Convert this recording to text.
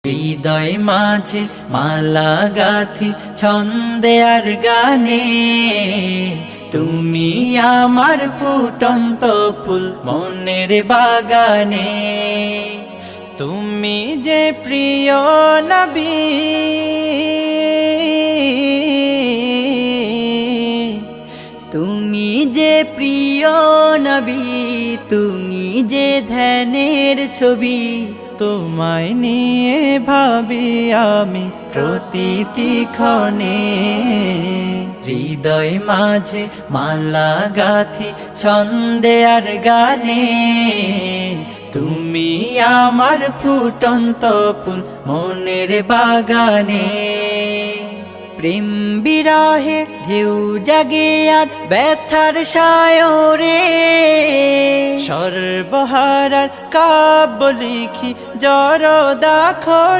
হৃদয় মাঝে মালা গাথি ছন্দে আর গানে, তুমি আমার ফুটন্ত ফুল মনের বাগানে। তুমি যে প্রিয় নবী, তুমি যে প্রিয় নবী, তুমি যে ধ্যানের ছবি। তোমায় নিয়ে ভাবি আমি প্রতিটি ক্ষণে, হৃদয় মাঝে মালা গাথি ছন্দে আর গানে। তুমি আমার ফুটন্ত ফুল মনের বাগানে। প্রেম বিরহে ঢেউ জাগে আজ ব্যথার সায়রে, সর্বহারার কাব্য লিখি জড় দাখর।